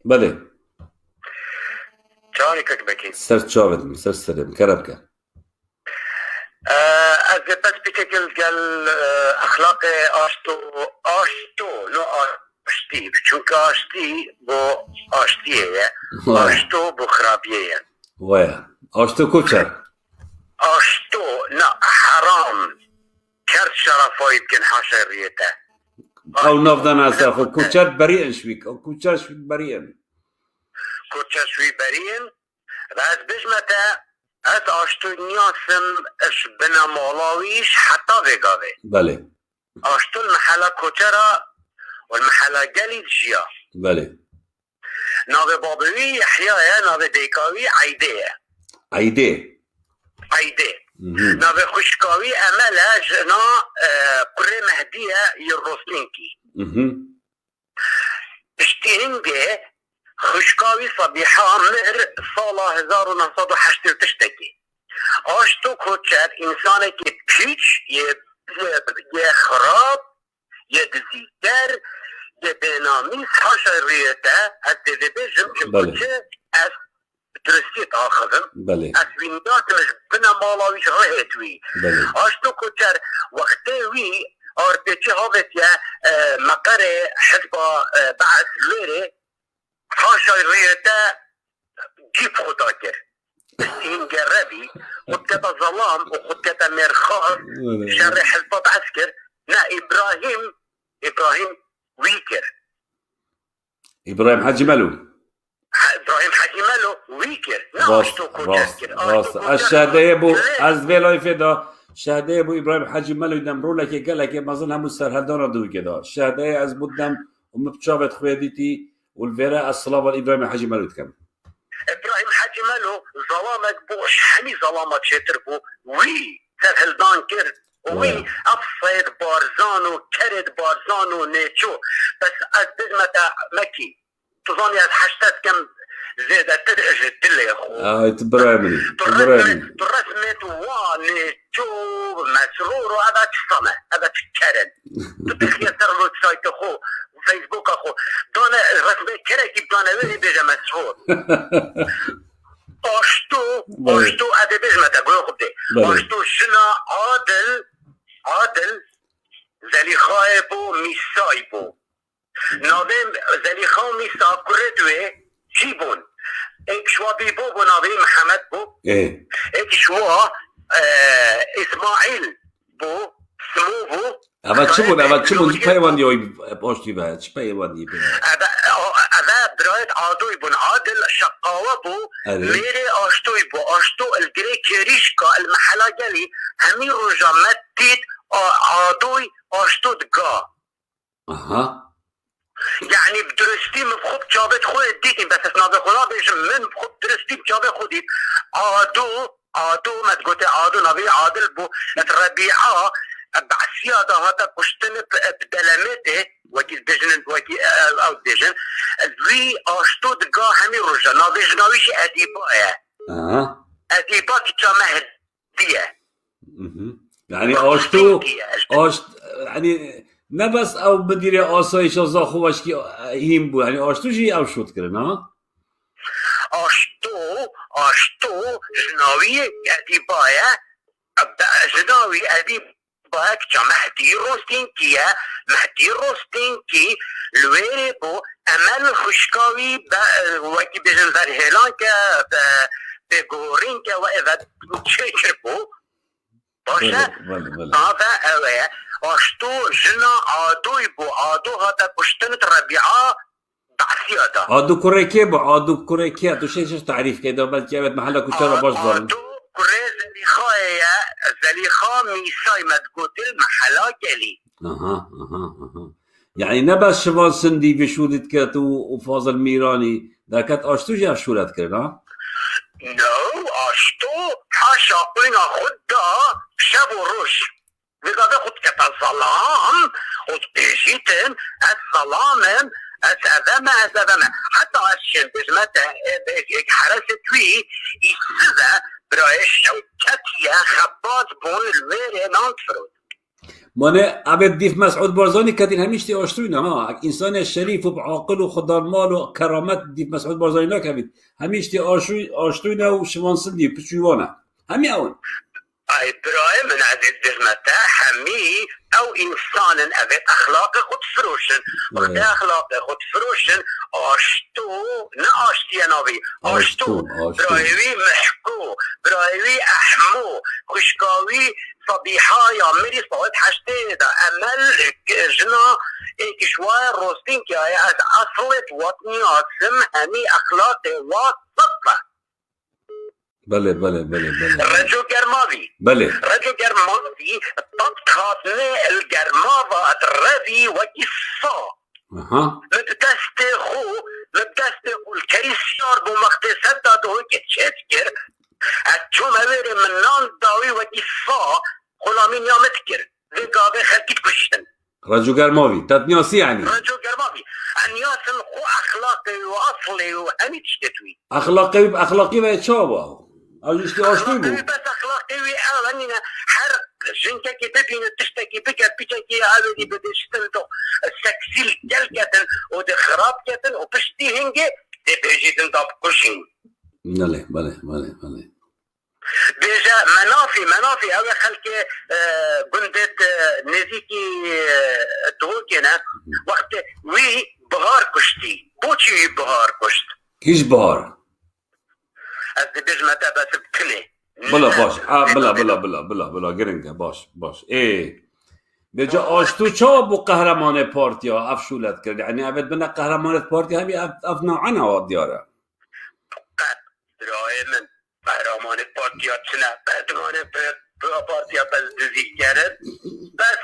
بله. جانی کک سر چاودم سر سرم کربکه از بس قال اخلاق آشتو نو آشتی چونکه آشتی بو آشتیه آشتو بو خرابیه ویا آشتو کوچر آشتو نه حرام کرد شرفایی بکن حشریته او نفدان اصافه کوچر برین شویک او کوچر شویک برین شوی برین و از بجمته از آشتو نیاسم اش بنامالاویش حتی بگاوه بله آشتو المحله کوچرا والمحله گلی جیا بله ناوه بابوی یحیاه ناوه دیکاوی عیده ناوه خوشکاوی امله جنا قره مهدیه یروسلینکی اشتینگه خوشکاوی صبیحه مهر سال 1908 تشتکی آشتو کوچر انسانه که پیچ یه خراب یه دزیگر یه بینامیز حشریته از دیده بجم که بچه از درستیت آخذم از وینداتمش بنا مالاویش رهتوی آشتو کوچر وقتی وی آرتیچه هاوتیا مقر حزب بعث ليري حشريته جيب خطاكر این جربي خطكة ظلام وخطكة مرخاص شر حزب عسكر نا إبراهيم ويكر إبراهيم حاجي ملو ويكر راست الشهده بو از ویلای فدا شهده بو ابراهیم حاجی ملو دم رولا که گله که مازن همون سرحدان دو که دا شهده از بودم ومبتشافت خويديتي والفيرا الصلاه ابراهيم حاجي ملو كم ابراهيم حاجي ملو ظلامك بوش حمي ظلامات شتر بو وي سرحدان كر وي افصيد بارزانو كرد بارزانو نيتشو بس ازدمتا مكي تظني از حشتات كم زيادة تدرج الدلة يا أخو تبرامني ترسمت واني جو مسرور وهذا تشطمة هذا تكرن تتخيل ترلو تسايت أخو وفيسبوك أخو دانا رسمة كركي دانا ويلي بيجا مسرور أشتو أدي بيجمة تقول خب دي أشتو جنا عادل زليخايبو ميسايبو ناویم زلیخا و میسا کردوه چی بون؟ ایک شوا بیبو بو ناوی محمد بو ایک شوا اسماعیل بو سمو بو اول چی بون پیوندی های پاشتی باید چی پیوندی باید اول برایت عادوی بون عادل شقاوه بو میره آشتوی بو آشتو الگری کریشکا المحلا گلی همین رجا مدید عادوی آشتو دگا يعني بدرستي من بخوب جابت خوي ديتي بس نابي خدا بيش من بخوب درستي بجابت خودي عادو ما تقولي عادو نبي عادل بو الربيعة بعسيادة هذا كشتن بدلمته وكي دجن وكي او دجن وي اشتو دقا همي رجا نابي جناويش اديبايا اديبا كتامه هدية يعني اشت يعني نه بس او بدیره آسایش آزا خوبش که هیم بود یعنی آشتو جی او شد کرد نه؟ آشتو جناوی ادیبایه جناوی ادیبایه که مهدی روستین کی لویره بو امل خوشکاوی وکی بجن در هیلان که بگورین که و اذا چکر بو باشه هذا اوه اشتو جنا عادوی بو عادو هذا كشتنت ربيعه بعسياده عادو كوريكي بو عادو كوريكي تو شيء تعريف كده بس جابت محل كشتره باش ضل عادو كوري زليخا ميساي ما تقول محلا جلي اها يعني نبس شمال سندي بشودت كاتو وفاضل ميراني ذاكت اشتو جاب شولت كده نو اشتو حاشا قلنا خدا شب وروش وإذا خد كتا الظلام وتبيجيتن الظلام أسأذما حتى أشين بزمته حرست وي يسذا برايش شوكتيا خبات بون الويري نانتفرود مانه عبد دیف مسعود بارزانی کدین همیشتی آشتوینه ها انسان شریف و عاقل و خدارمال و کرامت دیف مسعود بارزانی نکبید همیشتی آشتوینه و شمانسندی پچویوانه همی اون اي برايم من عدد دزمتا حمي او انسان ابيت اخلاق خود فروشن وقت اخلاق خود فروشن اشتو نه اشتي نابي اشتو برايوي محكو برايوي احمو خشكاوي صبيحة يا مري صوت حشتي دا امل جنا ايك شوية روستين كي از اصلت وطني اسم همي اخلاق وصفة بله بله بله بله رجو گرماوی بله رجو گرماوی تطخاطنه الگرماوه الربي وكيصا اها مبدست خو الكريسيار بمختصر دادو كتشتكر اتشو مويري من نان داوي وكيصا خلامين يا متكر ذي قاضي خلقيت كشتن رجو گرماوی تدنیاسی یعنی رجو گرماوی انياسن خو اخلاقي واصلي وهمي تشتتوي اخلاقی و چابا اوجشتی آشتوی بو بس اخلاقي انا حرق جنكي ببين تشتكي بك بيجي هذه بدي شتلتو السكسيل جلكة ودي خراب كتن وبشتي هنجي دي بيجي تنضب كلشين بله بله بله بله بيجا منافي او خلك قندت نزيكي دوكنا وقت وي بغار كشتي بوشي بغار كشت کیش بهار از بيج متى بس بكلي بلا باش بلا گرنگه باش به جا آشتو چا بو قهرمان پارتیا افشولت کرد یعنی اوید بنا قهرمان پارتی همی اف نوعا نواد دیاره درای من قهرمان پارتیا چنه قهرمان پارتیا بس دزی کرد بس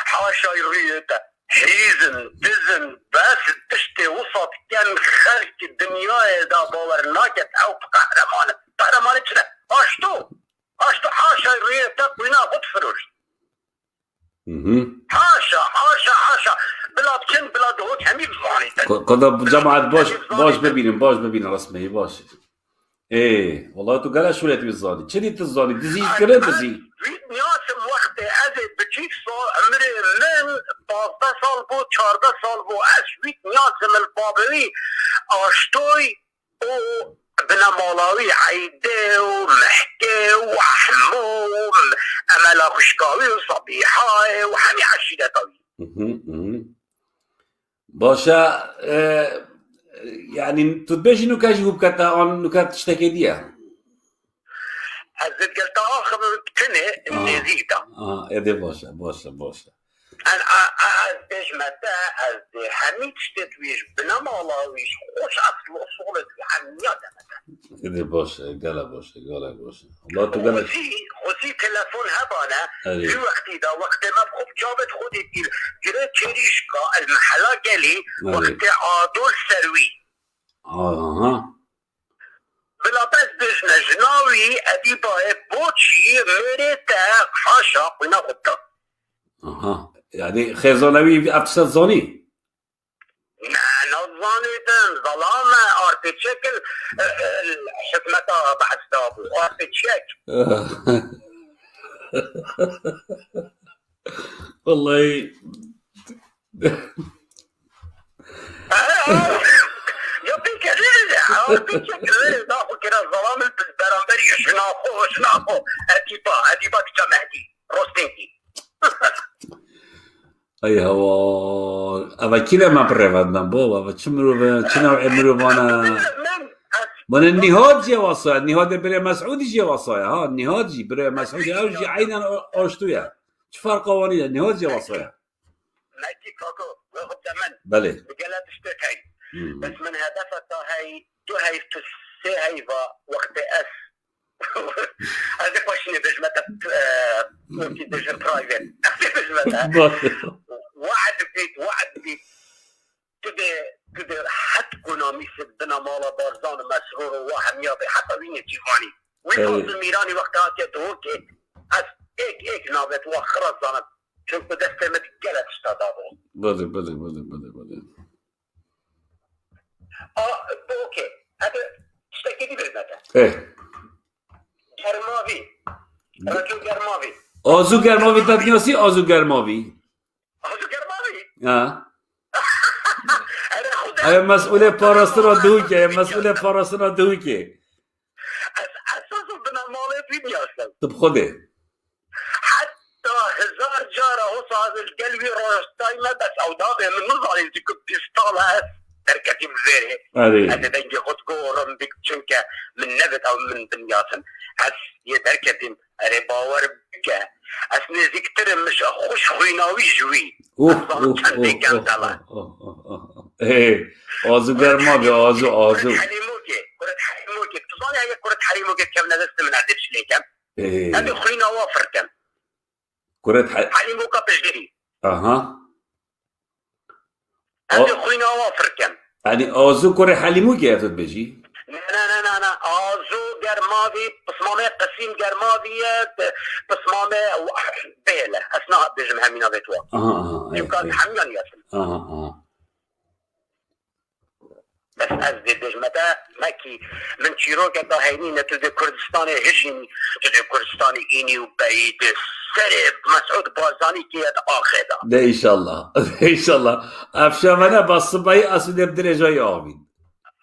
حاشای روی حيزن دزن بس تشتي وسط كان خلق الدنيا دا باور ناكت او قهرمان چنه اشتو حاشا ريتا قوينا خد فروش حاشا بلا بچن بلا دوت همي بزاني قد جماعت باش ببینیم رسمه باش والله تو گله شولت بزانی چه دیت الزانی دزی کرد دزی نياسم وقت ازي بچيك صار عمري من 15 سال بو 14 سال بو اشويت نياسم البابوي اشتوي او بنا مالاوي عيدي ومحكي وحمو املا خشكاوي وصبيحاي وحمي عشيدتاوي باشا يعني تتباش نكاش هو بكتا عن نكات تشتكي ديها هزت قلت اخر كنه نزيدا يدي باشا انا ازديش متى ازدي حميد شتتويش بنا مالاويش خوش اصل اصولت حميات يدي باشا قال باشا والله تو قال خوزي تلفون هبانا في وقتي دا وقت ما بخوب جابت خودي دير جريت شريشكا المحلا قالي وقت عادول سروي بلا بس بجنا جناوي اديبا بوشي مريتا حاشا قوينا غبتا يعني خيزانوي افسد زاني نظاني ظلامة ارتشكل حكمتها بعد دابو ارتشك والله يبيك ارتشكل داخل كده الظلام البرامبري شناخو اديبا كمهدي روستينكي ای هوا اما کیله ما پرودم بابا چه نوع مروانه من النهاد جي وصايا النهاد بري مسعودي جي وصايا ها النهاد جي بري مسعودي او جي عينا اشتويا شو فرق قوانين النهاد جي وصايا ماكي كوكو واخد زمن بله بقالها تشتكي بس من هدفها هاي تسهي وقت اس هذا كوشني بجمتها ممكن بجر برايفت بجمتها وعد بيت تدي حتكونا مثل بنا مالا بارزان مسرور وواحد ميابي حتى وين تيفاني وين الميراني وقتها يدوكي از ايك نابت وخرز زانت شوف بدست متقلت اشتادابو بله اوكي هذا تشتكي دي بجمتها ايه گرماوی رجو گرماوی آزو گرماوی تدنیاسی آزو گرماوی آزو گرماوی ای مسئول پاراستن را دوی که مسئول پاراستن را دوی که از اساس بنامال فیدی هستم طب خوده حتی 1000 جاره هو صاحب القلبي راستای ما بس او دابه من نظر انت كنت بيستال هست تركتي مزيري آره هذا دنجي خد قورم بك چونك من نبت او من دنياسن هس يتركتي اري باور بك اس نزيكتر مش خوش خويناوي جوي اوه آزو گرماوی آزو كرة حليموكي تصاني هي كرة حليموكي كم نزلت من عدتش لي كم هذه خوينا وافر كم كرة حليموكا بجدري اها هذه خوينا وافر كم يعني آزو كرة حليمو كيف بيجي لا آزو گرماوی بسمامه قسیم گرماویه بسمامه بیله اثناء بجم همینا بیتوا يمكن حمیان یاسم بس از بجمتا ماكي من شيروكا طاهيني نتلد كردستاني هجيني تلد كردستاني إيني وبعيد سرب مسعود بازاني كي آخدا ده إن شاء الله إن شاء الله أفشامنا بصبعي أسود بدرجة يامين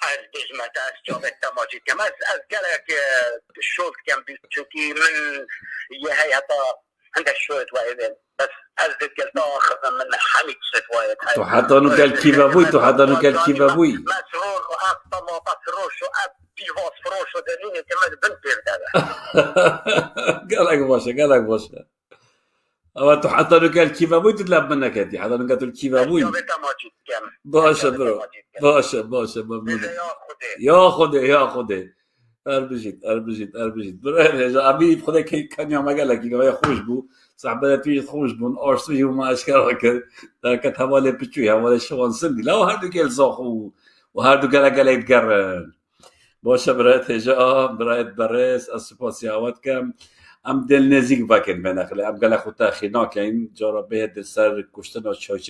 از بجمتا از جابت تماجد كم از قالك الشوط كم بيشوكي من يهي حتى عند الشوط وايدين بس از قلت آخذ من حميد ستوايد تحطانو كالكيبابوي تحطانو كالكيبابوي مسرور وأفضل ما بسروش وأبيفاس فروش ودنيني كمان بنتير دادا قالك باشا أما تحطانو كالكيبابوي تطلب منك هدي حطانو كالكيبابوي باشا برو باشا ممنون يا خده اربجید برای عبی خدا که کنیا مگه لکی نوای خوش بو صحبت توی خوش بون آرسوی و ما اشکال کرد در که حواله پچوی حواله شوان سندی لا هر دو کل ساخو و هر دو گله ایدگرن باشه برایت هجا برایت برس از سپاسی آواد کم ام دل نزیک بکن بناخله ام گله خود تاخینا که این جارا به دل سر کشتن و چای